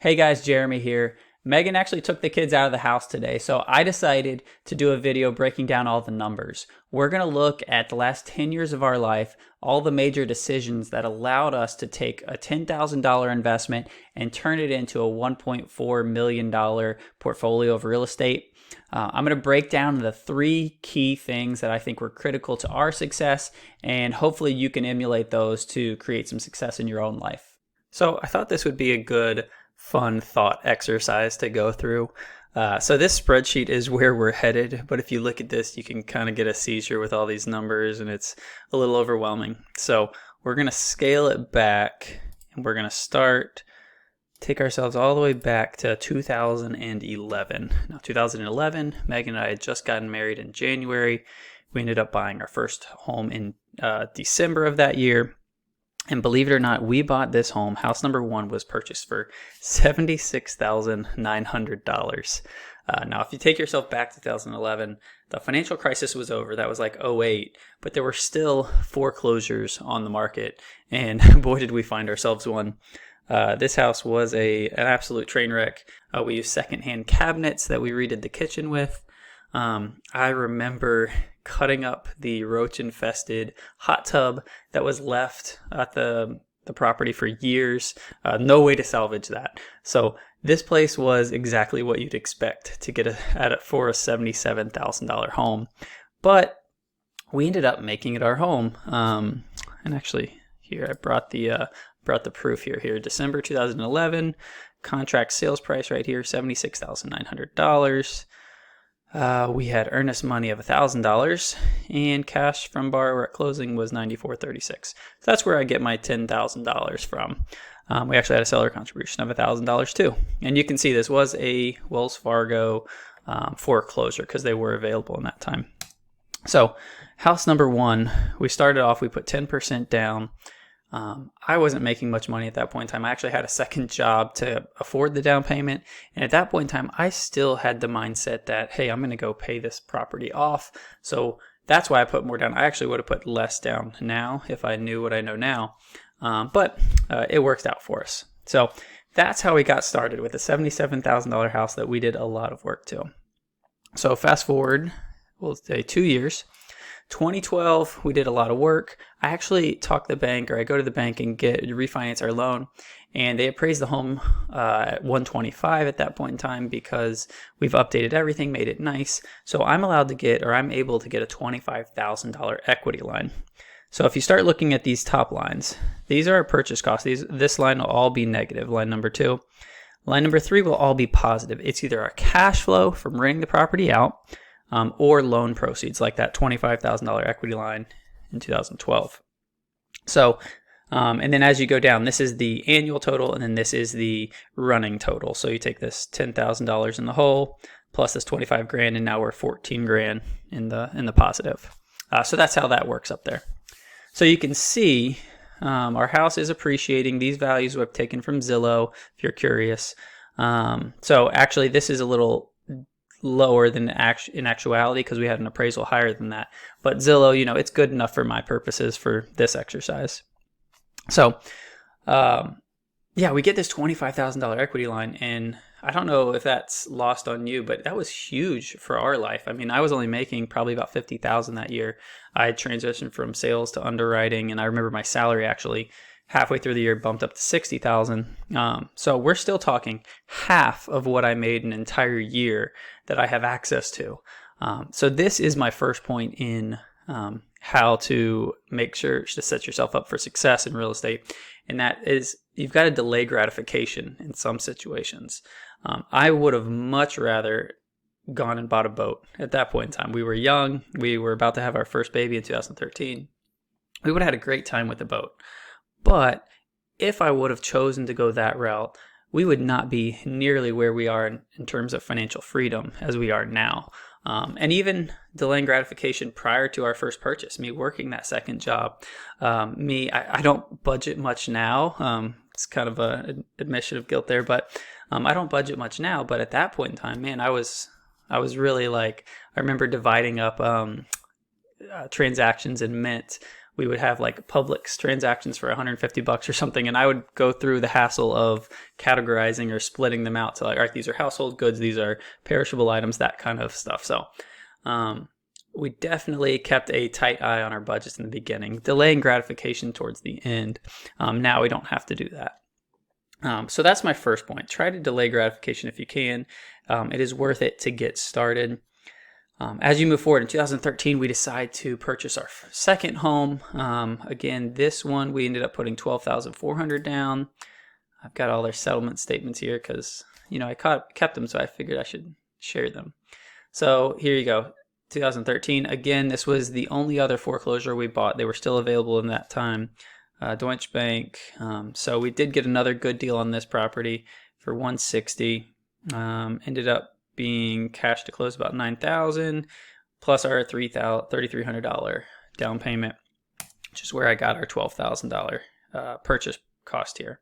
Hey guys, Jeremy here. Megan actually took the kids out of the house today, so I decided to do a video breaking down all the numbers. We're going to look at the last 10 years of our life, all the major decisions that allowed us to take a $10,000 investment and turn it into a $1.4 million portfolio of real estate. I'm going to break down the three key things that I think were critical to our success, and hopefully you can emulate those to create some success in your own life. So I thought this would be a good fun thought exercise to go through. So this spreadsheet is where we're headed, but if you look at this, you can kind of get a seizure with all these numbers and it's a little overwhelming. So we're going to scale it back and we're going to take ourselves all the way back to 2011. Now 2011, Megan and I had just gotten married in January. We ended up buying our first home in December of that year. And believe it or not, we bought this home. House number one was purchased for $76,900. Now, if you take yourself back to 2011, the financial crisis was over. That was like '08, but there were still foreclosures on the market. And boy, did we find ourselves one. This house was an absolute train wreck. We used secondhand cabinets that we redid the kitchen with. I remember cutting up the roach-infested hot tub that was left at the property for years. No way to salvage that. So this place was exactly what you'd expect to get for a $77,000 home. But we ended up making it our home. And actually, here I brought the proof here. December 2011, contract sales price right here, $76,900. We had earnest money of $1,000 and cash from borrower at closing was $94.36. So that's where I get my $10,000 from. We actually had a seller contribution of $1,000 too. And you can see this was a Wells Fargo foreclosure because they were available in that time. So house number one, we started off, we put 10% down. I wasn't making much money at that point in time. I actually had a second job to afford the down payment. And at that point in time, I still had the mindset that, hey, I'm going to go pay this property off. So that's why I put more down. I actually would have put less down now if I knew what I know now. But it worked out for us. So that's how we got started with a $77,000 house that we did a lot of work to. So fast forward, we'll say 2 years. 2012, we did a lot of work. I actually talked the bank, or I go to the bank and refinance our loan, and they appraised the home at 125 at that point in time because we've updated everything, made it nice. So I'm able to get a $25,000 equity line. So if you start looking at these top lines, these are our purchase costs. This line will all be negative, line number 2. Line number 3 will all be positive. It's either our cash flow from renting the property out, or loan proceeds like that $25,000 equity line in 2012. So, and then as you go down, this is the annual total, and then this is the running total. So you take this $10,000 in the hole plus this 25 grand, and now we're 14 grand in the positive. So that's how that works up there. So you can see our house is appreciating. These values we've taken from Zillow, if you're curious. So actually, this is a little lower than in actuality because we had an appraisal higher than that. But Zillow, it's good enough for my purposes for this exercise. So, we get this $25,000 equity line, and I don't know if that's lost on you, but that was huge for our life. I mean, I was only making probably about $50,000 that year. I had transitioned from sales to underwriting, and I remember my salary actually halfway through the year bumped up to $60,000. So we're still talking half of what I made an entire year that I have access to. So this is my first point in how to make sure to set yourself up for success in real estate. And that is, you've got to delay gratification in some situations. I would have much rather gone and bought a boat at that point in time. We were young. We were about to have our first baby in 2013. We would have had a great time with the boat. But if I would have chosen to go that route, we would not be nearly where we are in terms of financial freedom as we are now. And even delaying gratification prior to our first purchase, me working that second job, I don't budget much now. It's kind of an admission of guilt there, but I don't budget much now. But at that point in time, man, I was really I remember dividing up transactions in Mint we would have like Publix transactions for $150 or something, and I would go through the hassle of categorizing or splitting them out to like, all right, these are household goods, these are perishable items, that kind of stuff. So we definitely kept a tight eye on our budgets in the beginning, delaying gratification towards the end. Now we don't have to do that. So that's my first point. Try to delay gratification if you can. It is worth it to get started. As you move forward, in 2013, we decide to purchase our second home. Again, this one, we ended up putting $12,400 down. I've got all their settlement statements here because, I kept them, so I figured I should share them. So here you go. 2013. Again, this was the only other foreclosure we bought. They were still available in that time. Deutsche Bank. So we did get another good deal on this property for $160. Ended up being cash to close about $9,000 plus our $3,300 down payment, which is where I got our $12,000 purchase cost here.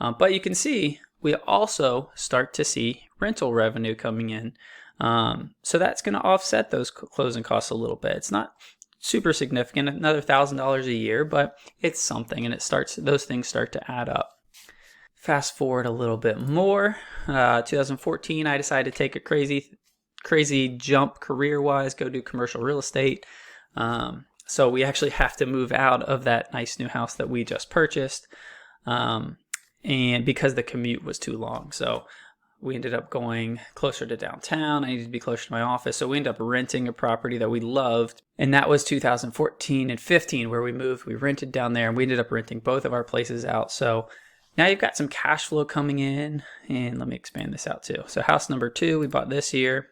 But you can see we also start to see rental revenue coming in. So that's going to offset those closing costs a little bit. It's not super significant, another $1,000 a year, but it's something, and those things start to add up. Fast forward a little bit more. 2014, I decided to take a crazy jump career-wise, go do commercial real estate. So we actually have to move out of that nice new house that we just purchased, and because the commute was too long. So we ended up going closer to downtown. I needed to be closer to my office. So we ended up renting a property that we loved. And that was 2014 and 15 where we moved. We rented down there, and we ended up renting both of our places out. So now you've got some cash flow coming in. And let me expand this out too. So house number 2, we bought this year.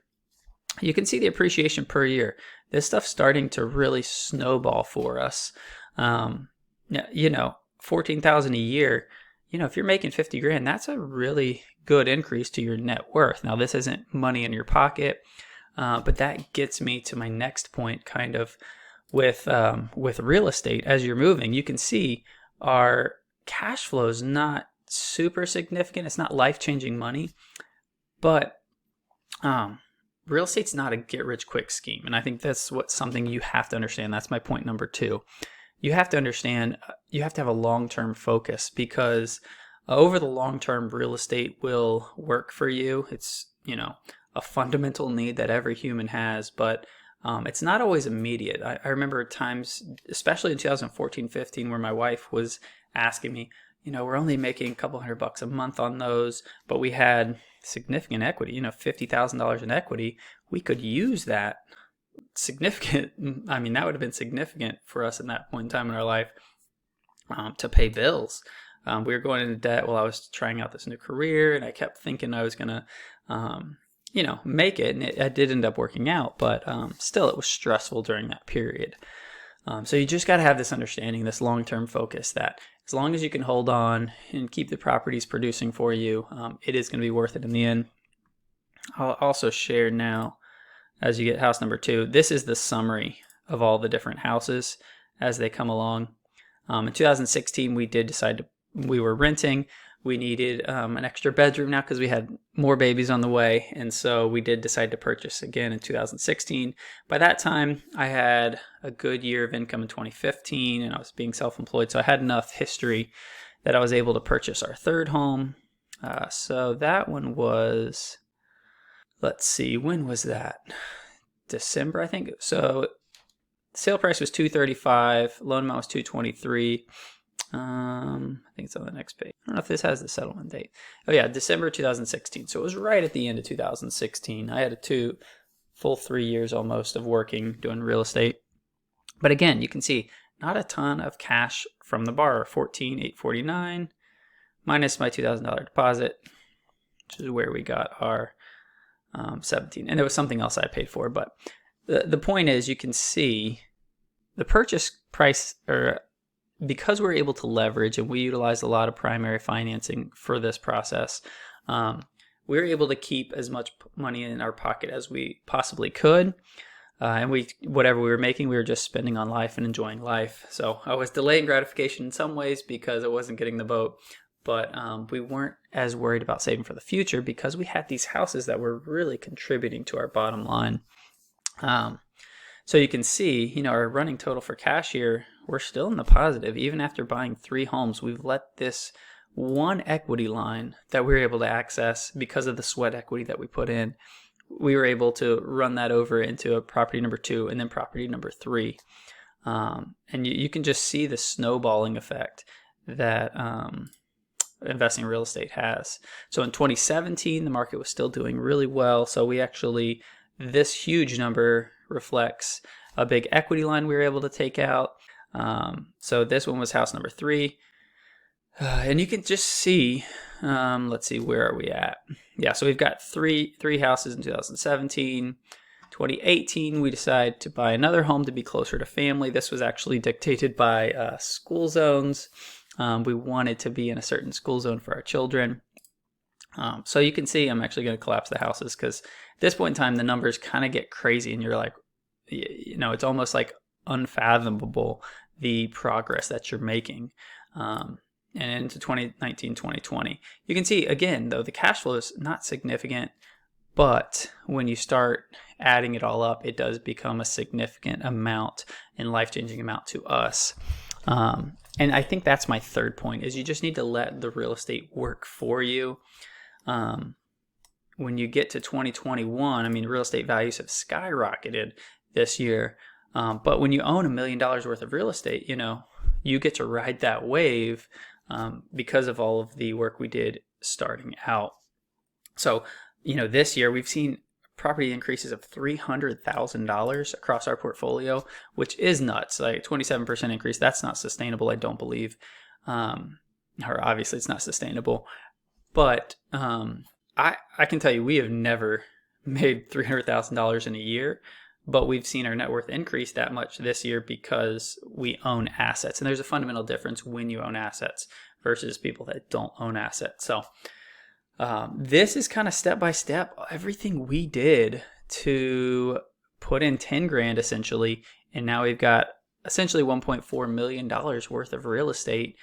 You can see the appreciation per year. This stuff's starting to really snowball for us. $14,000 a year. If you're making $50,000, that's a really good increase to your net worth. Now, this isn't money in your pocket, but that gets me to my next point, kind of with real estate. As you're moving, you can see our cash flow is not super significant. It's not life-changing money, but real estate's not a get-rich-quick scheme, and I think that's something you have to understand. That's my point number 2. You have to understand, you have to have a long-term focus, because over the long term, real estate will work for you. It's, a fundamental need that every human has, but it's not always immediate. I remember times, especially in 2014, 15, where my wife was asking me, we're only making a couple $100 a month on those, but we had significant equity, $50,000 in equity. We could use that significant. That would have been significant for us in that point in time in our life to pay bills. We were going into debt while I was trying out this new career, and I kept thinking I was going to, make it. And it did end up working out, but still it was stressful during that period. So you just got to have this understanding, this long-term focus, that as long as you can hold on and keep the properties producing for you, it is going to be worth it in the end. I'll also share now, as you get house number 2, this is the summary of all the different houses as they come along. In 2016, we were renting. We needed an extra bedroom now because we had more babies on the way. And so we did decide to purchase again in 2016. By that time, I had a good year of income in 2015, and I was being self-employed. So I had enough history that I was able to purchase our third home. So that one was, let's see, when was that? December, I think. So sale price was $235, loan amount was $223. I think it's on the next page. I don't know if this has the settlement date. Oh yeah, December 2016. So it was right at the end of 2016. I had a full 3 years almost of working, doing real estate. But again, you can see not a ton of cash from the borrower. $14,849 minus my $2,000 deposit, which is where we got our $17,000. And there was something else I paid for. But the point is, you can see the purchase price, or because we're able to leverage, and we utilize a lot of primary financing for this process, we were able to keep as much money in our pocket as we possibly could. And whatever we were making, we were just spending on life and enjoying life. So I was delaying gratification in some ways because I wasn't getting the boat, but we weren't as worried about saving for the future because we had these houses that were really contributing to our bottom line. So you can see, our running total for cash here we're still in the positive. Even after buying 3 homes, we've let this one equity line that we were able to access because of the sweat equity that we put in. We were able to run that over into a property number 2 and then property number 3. And you can just see the snowballing effect that investing in real estate has. So in 2017, the market was still doing really well. So we actually, this huge number reflects a big equity line we were able to take out. So this one was house number 3. And you can just see, let's see, where are we at? Yeah, so we've got three houses in 2017. 2018, we decided to buy another home to be closer to family. This was actually dictated by school zones. We wanted to be in a certain school zone for our children. So you can see I'm actually going to collapse the houses because at this point in time, the numbers kind of get crazy and you're like, it's almost like unfathomable the progress that you're making. And into 2019, 2020. You can see, again, though, the cash flow is not significant, but when you start adding it all up, it does become a significant amount and life-changing amount to us. And I think that's my third point, is you just need to let the real estate work for you. When you get to 2021, I mean, real estate values have skyrocketed this year. But when you own $1 million worth of real estate, you get to ride that wave because of all of the work we did starting out. So, this year we've seen property increases of $300,000 across our portfolio, which is nuts. Like 27% increase. That's not sustainable, I don't believe. Or obviously it's not sustainable. But I can tell you, we have never made $300,000 in a year. But we've seen our net worth increase that much this year because we own assets. And there's a fundamental difference when you own assets versus people that don't own assets. So this is kind of step by step everything we did to put in 10 grand essentially. And now we've got essentially $1.4 million worth of real estate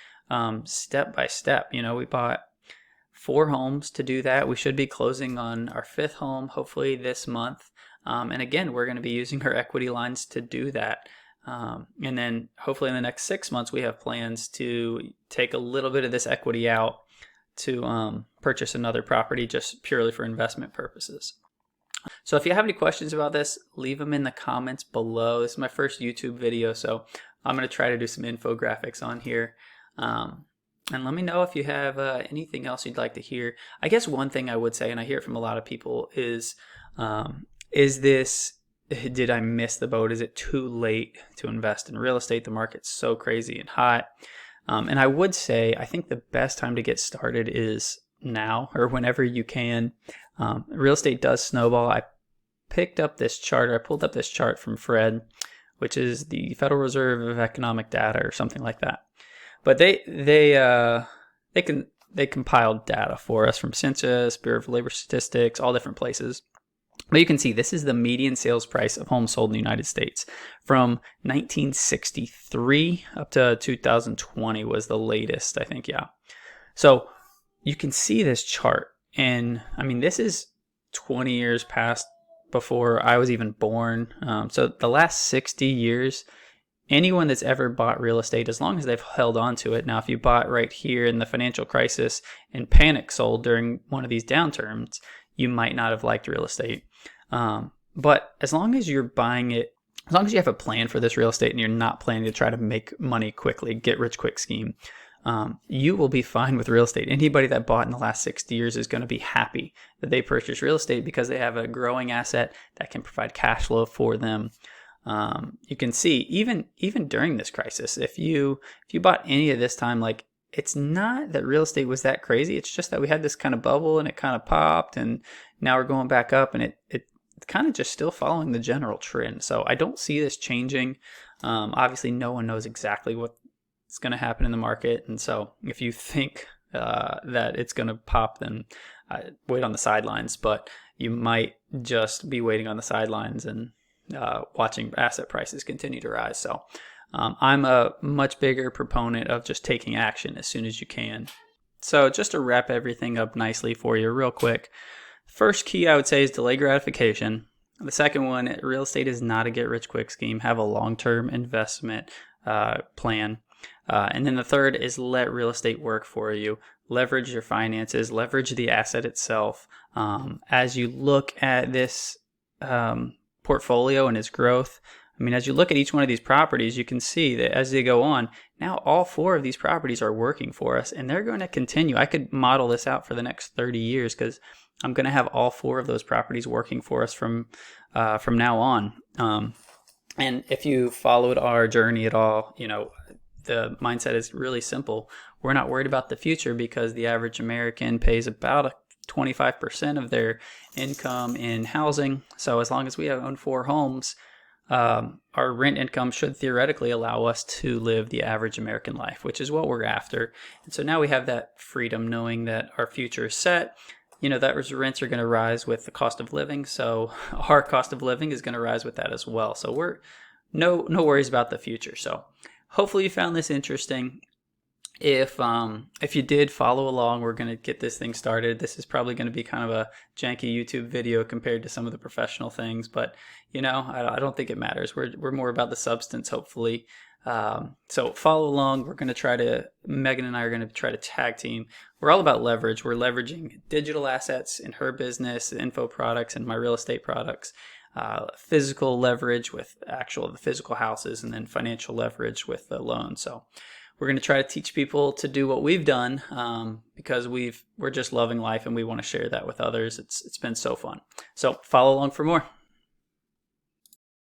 step by step. We bought 4 homes to do that. We should be closing on our 5th home hopefully this month. And again, we're going to be using our equity lines to do that. And then hopefully in the next 6 months, we have plans to take a little bit of this equity out to purchase another property just purely for investment purposes. So if you have any questions about this, leave them in the comments below. This is my first YouTube video, so I'm going to try to do some infographics on here. And let me know if you have anything else you'd like to hear. I guess one thing I would say, and I hear it from a lot of people, is did I miss the boat? Is it too late to invest in real estate? The market's so crazy and hot. And I would say, I think the best time to get started is now or whenever you can. Real estate does snowball. I pulled up this chart from Fred, which is the Federal Reserve of Economic Data or something like that. But they compiled data for us from Census, Bureau of Labor Statistics, all different places. But you can see this is the median sales price of homes sold in the United States from 1963 up to 2020 was the latest, I think. Yeah. So you can see this chart. And I mean, this is 20 years past before I was even born. So the last 60 years, anyone that's ever bought real estate, as long as they've held on to it. Now, if you bought right here in the financial crisis and panic sold during one of these downturns, you might not have liked real estate. But as long as you're buying it, as long as you have a plan for this real estate and you're not planning to try to make money quickly, get rich quick scheme, you will be fine with real estate. Anybody that bought in the last 60 years is going to be happy that they purchased real estate because they have a growing asset that can provide cash flow for them. You can see even during this crisis, if you bought any of this time, like, it's not that real estate was that crazy. It's just that we had this kind of bubble and it kind of popped and now we're going back up and it's kind of just still following the general trend. So I don't see this changing. Obviously, no one knows exactly what's going to happen in the market. And so if you think that it's going to pop, then wait on the sidelines. But you might just be waiting on the sidelines and watching asset prices continue to rise. So I'm a much bigger proponent of just taking action as soon as you can. So just to wrap everything up nicely for you real quick, first key I would say is delay gratification. The second one, real estate is not a get rich quick scheme. Have a long-term investment plan. And then the third is let real estate work for you. Leverage your finances, leverage the asset itself. As you look at this portfolio and its growth, I mean, as you look at each one of these properties, you can see that as they go on, now all 4 of these properties are working for us, and they're going to continue. I could model this out for the next 30 years because I'm going to have all 4 of those properties working for us from now on. And if you followed our journey at all, the mindset is really simple. We're not worried about the future because the average American pays about 25% of their income in housing. So as long as we own 4 homes, our rent income should theoretically allow us to live the average American life, which is what we're after. And so now we have that freedom knowing that our future is set. That rents are going to rise with the cost of living. So our cost of living is going to rise with that as well. So we're no worries about the future. So hopefully you found this interesting. If you did follow along, we're going to get this thing started. This is probably going to be kind of a janky YouTube video compared to some of the professional things, but I don't think it matters. We're more about the substance, hopefully. So follow along. Megan and I are going to try to tag team. We're all about leverage. We're leveraging digital assets in her business, info products, and my real estate products. Physical leverage with the physical houses, and then financial leverage with the loan. So we're going to try to teach people to do what we've done because we're just loving life and we want to share that with others. It's been so fun. So follow along for more.